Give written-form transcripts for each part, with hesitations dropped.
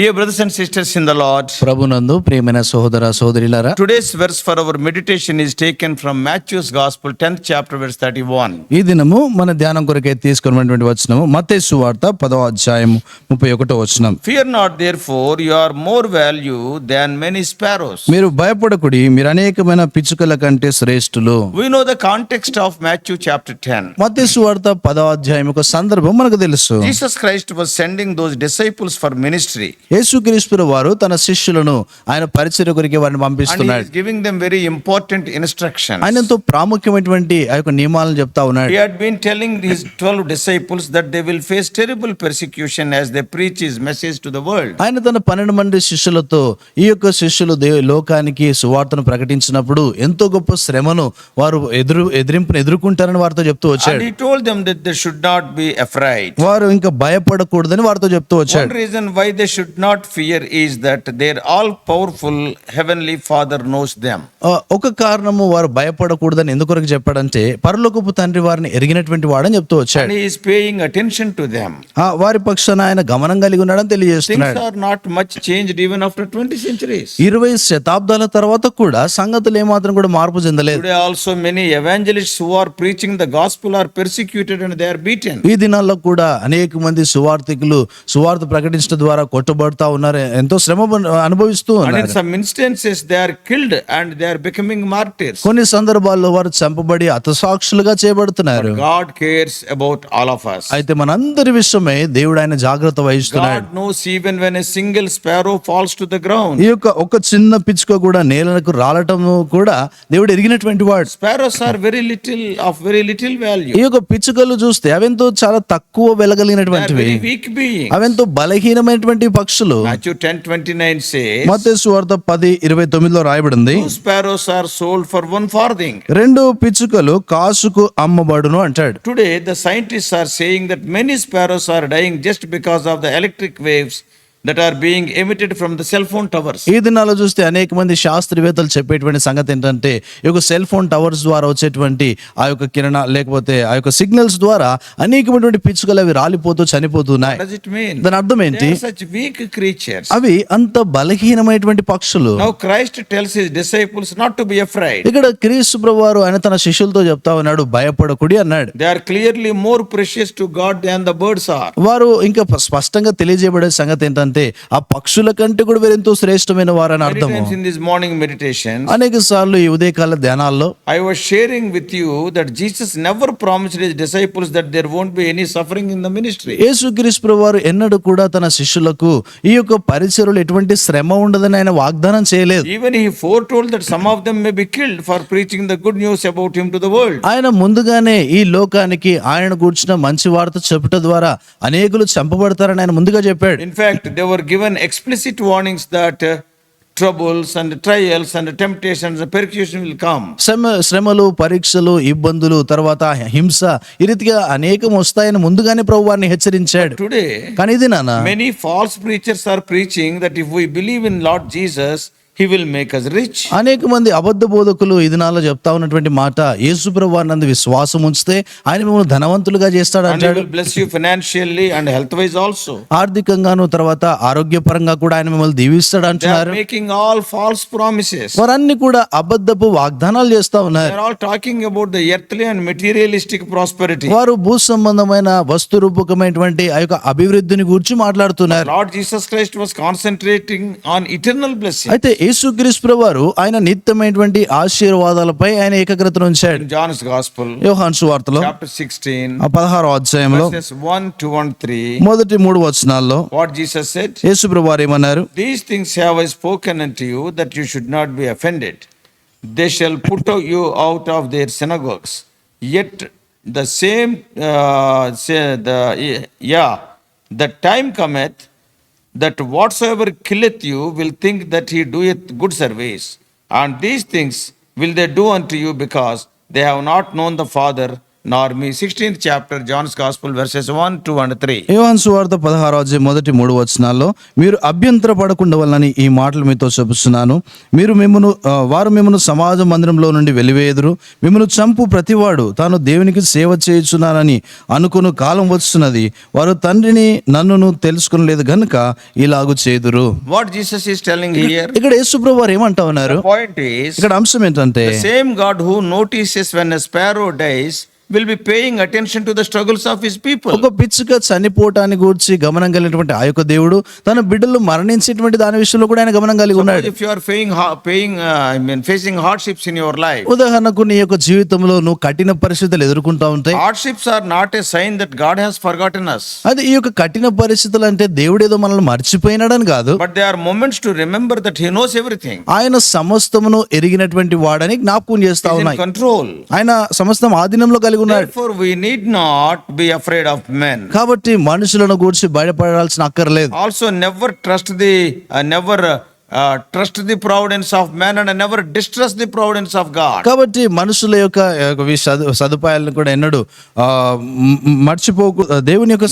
Dear brothers and sisters in the Lord, ప్రభునందు ప్రియమైన సహోదర సహోదరులారా, today's verse for our meditation is taken from Matthew's Gospel, 10th chapter, verse 31. ఈ దినము మన ధ్యానం కొరకై తీసుకున్నటువంటి వచనము మత్తయి సువార్త 10వ అధ్యాయం 31వ వచనం. Fear not, therefore, you are more value than many sparrows. మీరు భయపడకుడి, మీరు అనేకమైన పిచ్చుకల కంటే శ్రేష్ఠులు. We know the context of Matthew chapter 10. మత్తయి సువార్త 10వ అధ్యాయం ఒక సందర్భం మనకు తెలుసు. Jesus Christ was sending those disciples for ministry. యేసుక్రీస్తు వారు తన శిష్యులను ఆయన పరిచర్య కొరకు వారిని And he పంపిస్తున్నాడు. is giving them very important instructions. ఆయన ఎంతో ప్రాముఖ్యమైనటువంటి ఆ యొక్క నియమాలను చెప్తా ఉన్నాడు. He had been telling his 12 disciples that they will face terrible persecution as they preach his message to the world. ఆయన తన 12 మంది శిష్యులతో ఈ యొక్క శిష్యులు లోకానికి సువార్తను ప్రకటించినప్పుడు ఎంతో గొప్ప శ్రమను వారు ఎదిరింపును ఎదుర్కొంటారని వారితో చెప్తూ And వచ్చాడు. he told them that they should not be afraid. వారు ఇంకా భయపడకూడదని వారితో చెప్తూ One వచ్చాడు. reason why they should not fear is that their all-powerful heavenly Father knows them. ఒక కారణము వారు భయపడకూడదని ఎందుకొరకు చెప్పాడంటే పరలోకపు తండ్రి వారిని ఎరిగినటువంటి వాడని చెప్తూ And వచ్చాడు. he is paying attention to them. వారి పక్షాన ఆయన గమనం కలిగి ఉన్నాడని Things తెలియజేస్తున్నాడు. are not much changed even after 20 centuries. 20 శతాబ్దాల తర్వాత కూడా సంగతులు ఏమాత్రం కూడా మార్పు చెందలేదు. Today also many evangelists who are preaching the gospel are persecuted and they are beaten. ఈ దినాల్లో కూడా అనేక మంది సువార్థికులు సువార్త ప్రకటించడం ద్వారా కొట్టబడతా ఉన్నారు, ఎంతో శ్రమ అనుభవిస్తూ And in ఉన్నారు. some instances they are killed and they are becoming martyrs. కొన్ని సందర్భాల్లో వారు చంపబడి హతసాక్షులుగా చేయబడుతున్నారు. God cares about all of us. అయితే మనందరి విషయమై దేవుడు ఆయన జాగ్రత్త వహిస్తున్నాడు. God knows even when a single sparrow falls to the ground. ఈ యొక్క ఒక చిన్న పిచ్చుక కూడా నేలకు రాలటం కూడా దేవుడు ఎరిగినటువంటి వాడు. Sparrows are of very little value. ఈ యొక్క పిచ్చుకలు చూస్తే అవెంతో చాలా తక్కువ They are వెలగలిగినటువంటివి, very weak beings. అవెంతో బలహీనమైనటువంటి పక్షులు. Matthew 10:29 says, మత్తయి సువార్త 10:29లో రాయబడింది, 2 sparrows are sold for 1 farthing. 2 పిచ్చుకలు కాసుకు అమ్మబడును అంటాడు. Today, the scientists are saying that many sparrows are dying just because of the electric waves that are being emitted from the cell phone towers. ఈ దినాల్లో చూస్తే అనేక మంది శాస్త్రవేత్తలు చెప్పేటువంటి సంగతి ఏంటంటే ఈ యొక్క సెల్ ఫోన్ టవర్స్ ద్వారా వచ్చేటువంటి ఆ యొక్క కిరణ లేకపోతే ఆ యొక్క సిగ్నల్స్ ద్వారా అనేకమైనటువంటి పిచ్చుకలు అవి రాలిపోతూ చనిపోతున్నాయి. What does it mean? దాని అర్థం They ఏంటి? are such weak creatures. అవి అంత బలహీనమైనటువంటి పక్షులు. Now Christ tells his disciples not to be afraid. ఇక్కడ క్రీస్తు ప్రభువారు ఆయన తన శిష్యులతో చెప్తా ఉన్నాడు, భయపడకుడి అన్నాడు. They are clearly more precious to God than the birds are. వారు ఇంకా స్పష్టంగా తెలియజేయబడే సంగతి ఏంటంటే ఆ పక్షుల కంటే కూడా వీరెంతో శ్రేష్టమైన వారని Many అర్థము. times in this morning meditation, అనేక సార్లు ఈ ఉదయకాల ధ్యానాల్లో I was sharing with you that Jesus never promised his disciples that there won't be any suffering in the ministry. యేసుక్రీస్తు ప్రభువారు ఎన్నడూ కూడా తన శిష్యులకు ఈ యొక్క పరిచర్యలో ఎటువంటి శ్రమ ఉండదని ఆయన వాగ్దానం చేయలేదు. Even he foretold that some of them may be killed for preaching the good news about him to the world. ఆయన ముందుగానే ఈ లోకానికి ఆయన గూర్చిన మంచి వార్త చెప్పుట ద్వారా అనేకులు చంపబడతారని ఆయన ముందుగా చెప్పాడు. In fact, they were given explicit warnings that troubles and trials and temptations and persecution will come. శ్రమలు, పరీక్షలు, ఇబ్బందులు, తర్వాత హింస ఈ రీతిగా అనేకం వస్తాయని ముందుగానే ప్రభు వారిని హెచ్చరించాడు. Today, కానీ ఇది నాన్న many false preachers are preaching that if we believe in Lord Jesus, he will make us rich. అనేక మంది అబద్ధ బోధకులు ఈ దినాల్లో చెప్తా ఉన్నటువంటి మాట, యేసు ప్రభువారి నందు విశ్వాసం ఉంచితే ఆయన మిమ్మల్ని ధనవంతులుగా చేస్తాడు And he అంటాడు. will bless you financially and health-wise also. ఆర్థికంగాను తర్వాత ఆరోగ్యపరంగా కూడా ఆయన మిమ్మల్ని దీవిస్తాడు They are అంటున్నారు. making all false promises. వారన్ని కూడా అబద్ధపు వాగ్దానాలు చేస్తా They ఉన్నారు. are all talking about the earthly and materialistic prosperity. వారు భూ సంబంధమైన వస్తు రూపకమైనటువంటి ఆ యొక్క అభివృద్ధిని గురించి మాట్లాడుతున్నారు. Lord Jesus Christ was concentrating on eternal blessing. అయితే యేసుక్రీస్తు ప్రభువారు ఆయన నిత్యమైనటువంటి ఆశీర్వాదాలపై ఆయన ఏకాగ్రతను ఉంచాడు. In John's Gospel, యోహాను సువార్తలో chapter 16, 16వ అధ్యాయంలో verses 1, 2 and 3, మొదటి 3 వచనాల్లో what Jesus said, యేసు ప్రభువారు ఏమన్నారు? "These things have I spoken unto you, that you should not be offended. They shall put you out of their synagogues. Yet the same, the time cometh, that whatsoever killeth you will think that he doeth good service. And these things will they do unto you, because they have not known the Father nor me. 16th chapter, John's Gospel, verses 1, 2, and 3. యోహాను సువార్త 16వ అధ్యాయం మొదటి 3 వచనాల్లో మీరు అభ్యంతర పడకుండా వల్లని ఈ మాటలు మీతో చెబుతున్నాను. వారు మిమ్మను సమాజ మందిరంలో నుండి వెలివేయుదురు. మిమ్మను చంపు ప్రతివాడు తాను దేవునికి సేవ చేయుచున్నానని అనుకుని కాలం వస్తున్నది. వారు తండ్రిని నన్నును తెలుసుకొనలేదు గనుక ఇలాగు చేదురు. What Jesus is telling here? ఇక్కడ యేసుప్రభు వారు ఏమంటా ఉన్నారు? Point is, ఇక్కడ అంశం ఏంటంటే the same God who notices when a sparrow dies will be paying attention to the struggles of his people. ఒక పిచ్చుక చనిపోవటాన్ని గూర్చి గమనం కలిగినటువంటి ఆ యొక్క దేవుడు తన బిడ్డలు మరణించేటువంటి దాని విషయంలో కూడా ఆయన గమనం కలిగి ఉన్నాడు. If you are facing hardships in your life, ఉదాహరణకు నీ యొక్క జీవితంలో నువ్వు కఠిన పరిస్థితులు ఎదుర్కొంటా ఉంటాయి. hardships are not a sign that God has forgotten us, అది ఈ యొక్క కఠిన పరిస్థితులు అంటే దేవుడు ఏదో మనల్ని మర్చిపోయినాడని కాదు. but they are moments to remember that he knows everything. ఆయన సమస్తమును ఎరిగినటువంటి వాడని జ్ఞాపకం చేస్తా He is in ఉన్నాయి. control. ఆయన సమస్తం ఆధీనంలో కలిగి ఉన్నాడు. Therefore we need not be afraid of men. కాబట్టి మనుషులను గూర్చి భయపడాల్సిన అక్కర్లేదు. Also never trust the providence of man and never distrust the providence of God. కాబట్టి మనుషుల యొక్క సదుపాయాలను కూడా ఎన్నడూ మర్చిపోకు, దేవుని యొక్క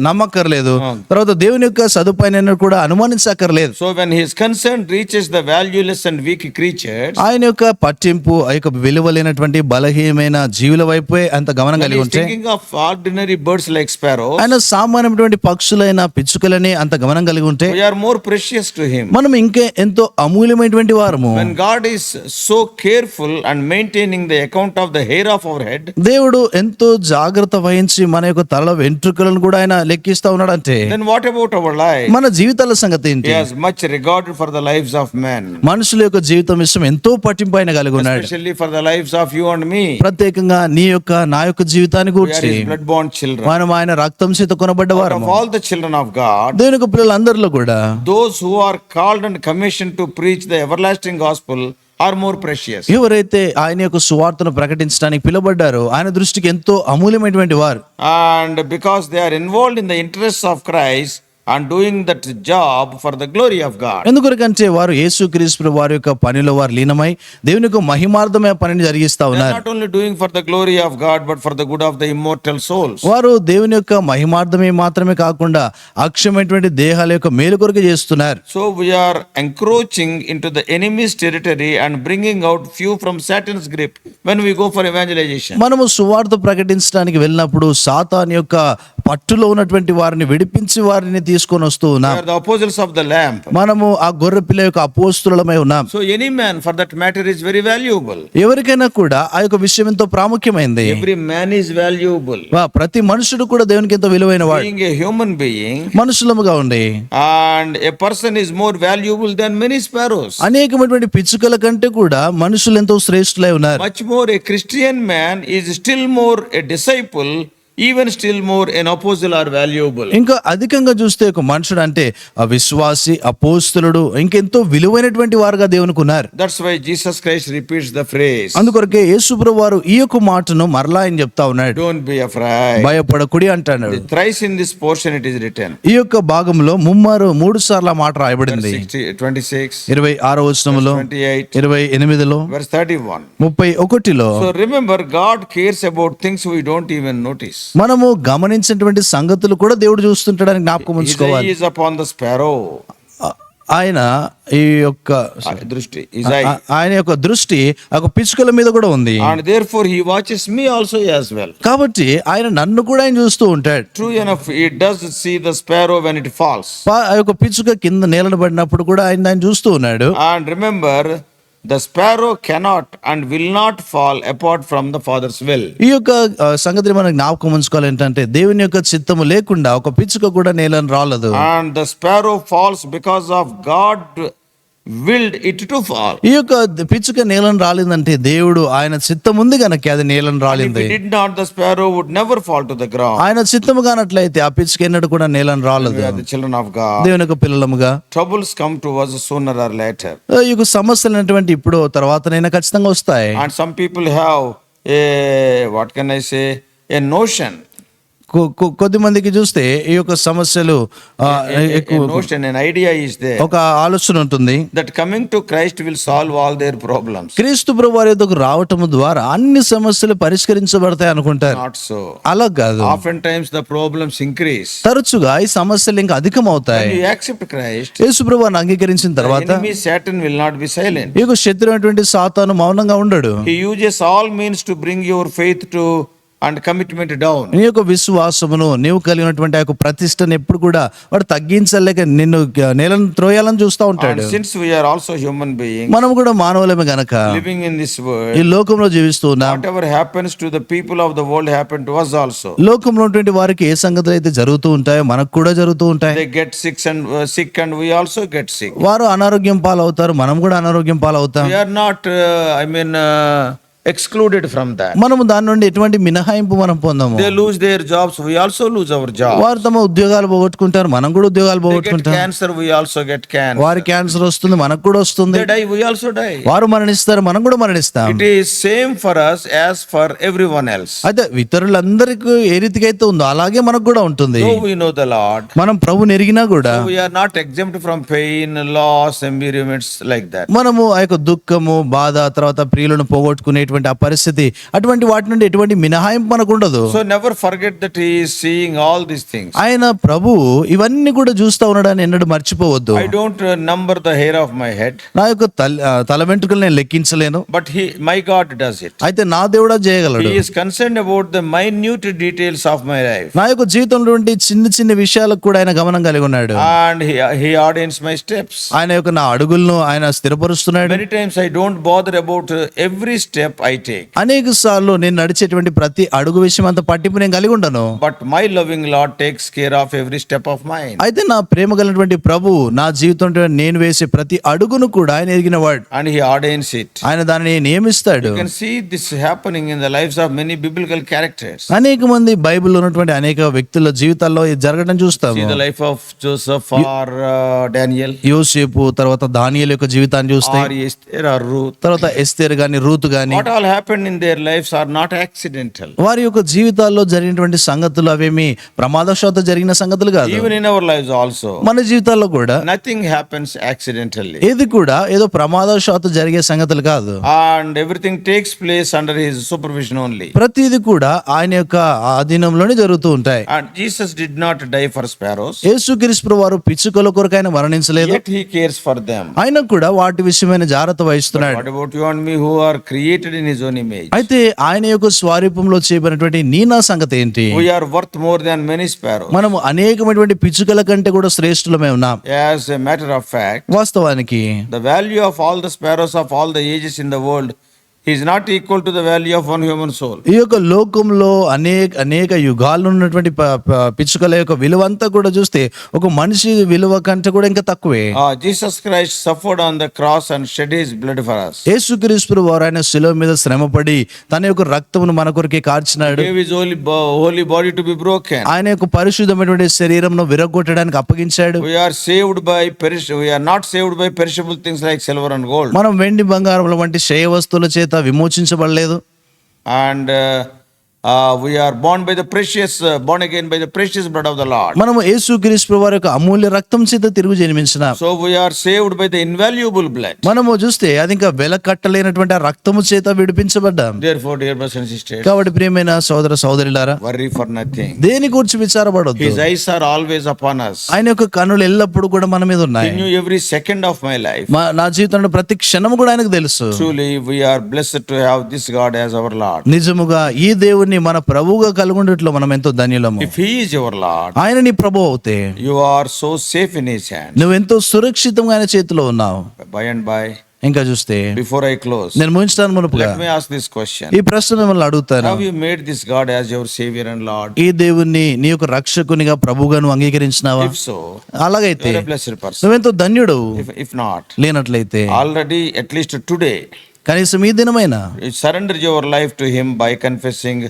నమ్మక్కర్లేదు. తర్వాత దేవుని యొక్క సదుపాయాన్ని కూడా అనుమానించక్కర్లేదు. So when his concern reaches the valueless and weak creatures, ఆయన యొక్క పట్టింపు ఆ యొక్క విలువలేనటువంటి బలహీనమైన జీవుల వైపే అంత గమనం కలిగి ఉంటే, thinking of ordinary birds like sparrows, ఆయన సామాన్యమైనటువంటి పక్షులైన పిచ్చుకలని అంత గమనం కలిగి ఉంటే, we are more precious to him. మనం ఇంకే ఎంతో అమూల్యమైనటువంటి వారము. When God is so careful and maintaining the account of the hair of our head, దేవుడు ఎంతో జాగ్రత్త వహించి మన యొక్క తల వెంట్రుకలను కూడా ఆయన లెక్కిస్తా ఉన్నాడంటే, then what about our life? మన జీవితాల సంగతి ఏంటి? He has much regard for the lives of men, మనుషుల యొక్క జీవితం విషయం ఎంతో పట్టింపు ఆయన కలిగి ఉన్నాడు. especially for the lives of you and me. ప్రత్యేకంగా నీ యొక్క నా యొక్క జీవితాన్ని We are గురించి his blood-born children. మనం ఆయన రక్తం చేత కొనబడ్డ Out వారము. of all the children of God, దేవుని యొక్క పిల్లలందరిలో కూడా those who are called and commissioned to preach the everlasting gospel are more precious. ఎవరైతే ఆయన యొక్క సువార్తను ప్రకటించడానికి పిలువబడ్డారో ఆయన దృష్టికి ఎంతో అమూల్యమైనటువంటి వారు. And because they are involved in the interests of Christ and doing that job for the glory of God. ఎందుకంటే వారు యేసుక్రీస్తు వారి యొక్క పనిలో వారు లీనమై దేవుని యొక్క మహిమార్థమైన పనిని జరిగిస్తా They are ఉన్నారు. not only doing for the glory of God but for the good of the immortal souls. వారు దేవుని యొక్క మహిమార్థమే మాత్రమే కాకుండా అక్షయమైనటువంటి దేహాల యొక్క మేలు కొరకు చేస్తున్నారు. So we are encroaching into the enemy's territory and bringing out few from Satan's grip when we go for evangelization. మనము సువార్త ప్రకటించడానికి వెళ్ళినప్పుడు సాతాను యొక్క పట్టులో ఉన్నటువంటి వారిని విడిపించి వారిని తీసుకొని వస్తూ We ఉన్నాం. are the apostles of the Lamb. మనము ఆ గొర్రె పిల్ల యొక్క అపోస్తులమై ఉన్నాం. So any man for that matter is very valuable. ఎవరికైనా కూడా ఆ యొక్క విషయం ఎంతో ప్రాముఖ్యమైంది. Every man is valuable. ప్రతి మనుషుడు కూడా దేవునికి ఎంతో విలువైన వాడు. Being a human being, మనుషులముగా ఉండి and a person is more valuable than many sparrows. అనేకమైనటువంటి పిచ్చుకల కంటే కూడా మనుషులు ఎంతో శ్రేష్ఠులై ఉన్నారు. Much more a Christian man is still more a disciple, even still more an apostle are valuable. ఇంకా అధికంగా చూస్తే ఒక మనుషుడు అంటే ఆ విశ్వాసి అపోస్తలుడు ఇంకెంతో విలువైనటువంటి వారుగా దేవునికి ఉన్నారు. That's why Jesus Christ repeats the phrase. అందుకొరకే యేసుప్రభు వారు ఈ యొక్క మాటను మరలా ఆయన చెప్తా ఉన్నాడు. Don't be afraid. భయపడకుడి అంటాడు. Thrice in this portion it is written. ఈ యొక్క భాగంలో మూడు సార్లు మాట రాయబడింది. 26, 26వ వచనములో, 28, 28లో, verse 31. 31లో. So remember, God cares about things we don't even notice. మనము గమనించినటువంటి సంగతులు కూడా దేవుడు చూస్తుంటాడని జ్ఞాపకం His eye ఉంచుకోవాలి. is upon the sparrow. ఆయన ఈ యొక్క దృష్టి, his eye. ఆయన యొక్క దృష్టి ఒక పిచ్చుకల మీద కూడా ఉంది. And therefore he watches me also as well. కాబట్టి ఆయన నన్ను కూడా ఆయన చూస్తూ ఉంటాడు. True enough, he does see the sparrow when it falls. ఆ యొక్క పిచ్చుక కింద నేలను పడినప్పుడు కూడా ఆయన దాన్ని చూస్తూ ఉన్నాడు. And remember, the sparrow cannot and will not fall apart from the Father's will. ఈ యొక్క సంగతిని మనం జ్ఞాపకం ఉంచుకోవాలి ఏంటంటే దేవుని యొక్క చిత్తము లేకుండా ఒక పిచ్చుక కూడా నేలను రాలదు. And the sparrow falls because of God willed it to fall. ఈ యొక్క పిచ్చుక నేలను రాలిందంటే దేవుడు ఆయన చిత్తం ఉంది గనక అది నేలను If రాలింది. he did not, the sparrow would never fall to the ground. ఆయన చిత్తము కానట్లయితే ఆ పిచ్చుక ఎన్నడూ కూడా నేలను రాలదు. We are the children of God. దేవుని యొక్క పిల్లలముగా Troubles come to us sooner or later. ఈ యొక్క సమస్యలు అనేటువంటి ఇప్పుడు తర్వాతనైనా ఖచ్చితంగా వస్తాయి. And some people have what can I say, a notion. కొద్ది మందికి చూస్తే ఈ యొక్క సమస్యలు ఎక్కువ A notion, an idea is there ఒక ఆలోచన ఉంటుంది. that coming to Christ will solve all their problems. క్రీస్తు ప్రభు వారి యొద్దకు రావటం ద్వారా అన్ని సమస్యలు పరిష్కరించబడతాయి అనుకుంటారు. Not so. అలా కాదు. Oftentimes the problems increase. తరచుగా ఈ సమస్యలు ఇంకా అధికం అవుతాయి. When you accept Christ, యేసు ప్రభువుని అంగీకరించిన the తర్వాత enemy Satan will not be silent. ఈ యొక్క శత్రువు అయినటువంటి సాతాను మౌనంగా ఉండడు. He uses all means to bring your faith to and commitment down. నీ యొక్క విశ్వాసమును నీవు కలిగినటువంటి ఆ యొక్క ప్రతిష్టను ఎప్పుడు కూడా వాడు తగ్గించలేక నిన్ను నేలను త్రోయాలని చూస్తూ ఉంటాడు. And since we are also human beings మనం కూడా మానవులమే గనక living in this world, ఈ లోకంలో జీవిస్తూ ఉన్నాం. whatever happens to the people of the world happen to us also. లోకంలో ఉన్నటువంటి వారికి ఏ సంగతులు అయితే జరుగుతూ ఉంటాయో మనకు కూడా జరుగుతూ ఉంటాయి. They get sick and we also get sick. వారు అనారోగ్యం పాలవుతారు, మనం కూడా అనారోగ్యం పాలవుతాం. We are not excluded from that. మనము దాని నుండి ఎటువంటి మినహాయింపు మనం పొందము. They lose their jobs, we also lose our job. వారు తమ ఉద్యోగాలు పోగొట్టుకుంటారు, మనం కూడా ఉద్యోగాలు They get పోగొట్టుకుంటాం. cancer, we also get cancer. వారి క్యాన్సర్ వస్తుంది, మనకు కూడా వస్తుంది. They die, we also die. వారు మరణిస్తారు, మనం కూడా మరణిస్తాం. It is same for us as for everyone else. అయితే ఇతరులందరికీ ఏ రీతిగా అయితే ఉందో అలాగే మనకు కూడా ఉంటుంది. Though we know the Lord, మనం ప్రభుని ఎరిగినా కూడా so we are not exempt from pain, loss, embarrassments like that. మనము ఆ యొక్క దుఃఖము, బాధ, తర్వాత ప్రియులను పోగొట్టుకునేటువంటి ఆ పరిస్థితి, అటువంటి వాటి నుండి ఎటువంటి మినహాయింపు మనకు ఉండదు. So never forget that He is seeing all these things. ఆయన ప్రభువు ఇవన్నీ కూడా చూస్తా ఉన్నాడని ఎన్నడూ మర్చిపోవద్దు. I don't number the hair of my head, నా యొక్క తల వెంట్రుకలు నేను లెక్కించలేను, but my God does it. అయితే నా దేవుడా చేయగలడు. He is concerned about the minute details of my life, నా యొక్క జీవితంలో ఉండే చిన్న చిన్న విషయాలకు కూడా ఆయన గమనం కలిగి ఉన్నాడు. and He ordains my steps. ఆయన యొక్క నా అడుగులను ఆయన స్థిరపరుస్తున్నాడు. Many times I don't bother about every step I take, అనేక సార్లు నేను నడిచేటువంటి ప్రతి అడుగు విషయం అంత పట్టింపు నేను కలిగి ఉండను. but my loving Lord takes care of every step of mine. అయితే నా ప్రేమ కలిగినటువంటి ప్రభు నా జీవితంలో నేను వేసే ప్రతి అడుగును కూడా ఆయన ఎరిగిన వాడు. And He ordains it. ఆయన దానిని నియమిస్తాడు. You can see this happening in the lives of many biblical characters. అనేక మంది బైబిల్లో ఉన్నటువంటి అనేక వ్యక్తుల జీవితాల్లో ఇది జరగడం చూస్తాము. See the life of Joseph or Daniel, యోసేపు, తర్వాత దానియేలు యొక్క జీవితాన్ని చూస్తే, or Esther or Ruth. తర్వాత ఎస్తేర్ గాని, రూతు గాని, What all happened in their lives are not accidental. వారి యొక్క జీవితాల్లో జరిగినటువంటి సంగతులు అవేమి ప్రమాదవశాత్తు జరిగిన సంగతులు కాదు. Even in our lives also, మన జీవితాల్లో కూడా nothing happens accidentally. ఏది కూడా ఏదో ప్రమాదవశాత్తు జరిగే సంగతులు కాదు. And everything takes place under His supervision only. ప్రతిది కూడా ఆయన యొక్క ఆధీనంలోనే జరుగుతూ ఉంటాయి. And Jesus did not die for sparrows, యేసుక్రీస్తు వారు పిచ్చుకల కొరకు ఆయన మరణించలేదు, yet He cares for them. ఆయన కూడా వాటి విషయమైన జాగ్రత్త వహిస్తున్నాడు. What about you and me who are created in His own image? అయితే ఆయన యొక్క స్వరూపంలో చేయబడినటువంటి నీ నా సంగతి ఏంటి? We are worth more than many sparrows. మనము అనేకమైనటువంటి పిచ్చుకల కంటే కూడా శ్రేష్ఠులమే ఉన్నాం. As a matter of fact, వాస్తవానికి the value of all the sparrows of all the ages in the world is not equal to the value of one human soul. ఈ యొక్క లోకంలో అనేక యుగాలు ఉన్నటువంటి పిచ్చుకల యొక్క విలువ అంతా కూడా చూస్తే ఒక మనిషి విలువ కంటే కూడా ఇంకా తక్కువే. Jesus Christ suffered on the cross and shed His blood for us. యేసుక్రీస్తు వారు ఆయన శిలువ మీద శ్రమపడి తన యొక్క రక్తమును మన కొరకే కార్చినాడు. Gave His holy body to be broken. ఆయన యొక్క పరిశుద్ధమైనటువంటి శరీరంను విరగొట్టడానికి అప్పగించాడు. We are not saved by perishable things like silver and gold. మనం వెండి బంగారముల వంటి క్షయ వస్తువుల చేత విమోచించబడలేదు. And we are born again by the precious blood of the Lord. మనము యేసుక్రీస్తు వారి యొక్క అమూల్య రక్తం చేత తిరుగు జన్మించినాం. So we are saved by the invaluable blood. మనము చూస్తే అది ఇంకా వెల కట్టలేనటువంటి ఆ రక్తము చేత విడిపించబడ్డాం. Therefore, dear brothers and sisters, కాబట్టి ప్రియమైన సోదర సోదరులారా, worry for nothing. దేని గురించి విచారపడొద్దు. His eyes are always upon us. ఆయన యొక్క కన్నులు ఎల్లప్పుడూ కూడా మన మీద ఉన్నాయి. He knew every second of my life. నా జీవితంలో ప్రతి క్షణము కూడా ఆయనకు తెలుసు. Truly, we are blessed to have this God as our Lord. నిజముగా ఈ దేవుని మన ప్రభువుగా కలుగుండట్లో మనం ఎంతో ధన్యులము. If He is your Lord, ఆయన నీ ప్రభువు అవుతే you are so safe in His hand. నువ్వెంతో సురక్షితంగా ఆయన చేతిలో ఉన్నావు. By and by, ఇంకా చూస్తే before I close, నేను ముగించడానికి మునుపుగా let me ask this question. ఈ ప్రశ్న మిమ్మల్ని అడుగుతాను. Have you made this God as your Savior and Lord? ఈ దేవుణ్ణి నీ యొక్క రక్షకునిగా ప్రభువుగా నువ్వు అంగీకరించినావా? If so, అలాగైతే you are a blessed person. నువ్వెంతో ధన్యుడు. If not, లేనట్లయితే already at least today, కనీసం ఈ దినమైనా you surrender your life to Him by confessing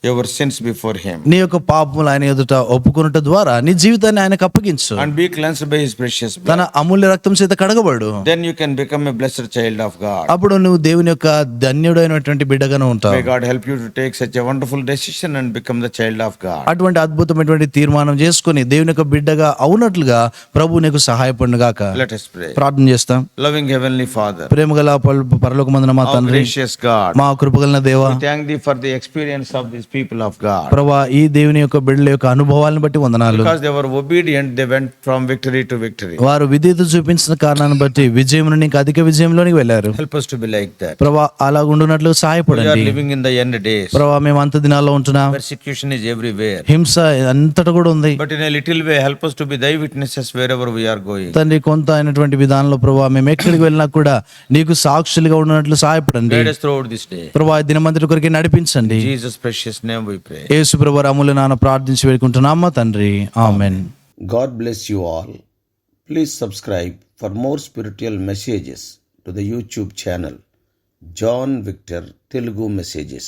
your sins before him నీ యొక్క పాపములు ఆయన ఎదుట ఒప్పుకొనుట ద్వారా నీ జీవితాన్ని ఆయనకు అప్పగించు. and be cleansed by his precious blood. తన అమూల్య రక్తం చేత కడగబడు. Then you can become a blessed child of God. అప్పుడు నువ్వు దేవుని యొక్క ధన్యుడైనటువంటి బిడ్డగాను ఉంటావు. May God help you to take such a wonderful decision and become the child of God. అటువంటి అద్భుతమైనటువంటి తీర్మానం చేసుకొని దేవుని యొక్క బిడ్డగా అవునట్లుగా ప్రభు నీకు సహాయపడును గాక. Let us pray. ప్రార్థన చేస్తాం. Loving heavenly Father, ప్రేమగల పరలోకమందున మా our తండ్రి, gracious God, మా కృపగలన దేవా, we thank thee for the experience of these people of God. ప్రభా ఈ దేవుని యొక్క బిడ్డల యొక్క అనుభవాలను బట్టి వందనాలు. Because they were obedient, they went from victory to victory. వారు విధేయత చూపించిన కారణాన్ని బట్టి విజయం నుండి ఇంకా అధిక విజయంలోనికి వెళ్ళారు. Help us to be like that. ప్రభా అలా ఉండునట్లు We are సహాయపడండి. living in the end days. ప్రభా మేము అంత దినాల్లో ఉంటున్నాం. Persecution is everywhere. హింస అంతటా కూడా ఉంది. But in a little way, help us to be thy witnesses wherever we are going. తండ్రి కొంత అయినటువంటి విధానంలో ప్రభా మేము ఎక్కడికి వెళ్ళినా కూడా నీకు సాక్షులుగా ఉన్నట్లు సహాయపడండి. Guide us throughout this day. ప్రభా ఈ దినమంతటి కొరకు నడిపించండి. In Jesus' precious name we pray. యేసు ప్రభు అమూల్య నాన్న ప్రార్థించి వేడుకుంటున్నామా తండ్రి, amen. God bless you all. Please subscribe for more spiritual messages to the YouTube channel John Victor Telugu Messages.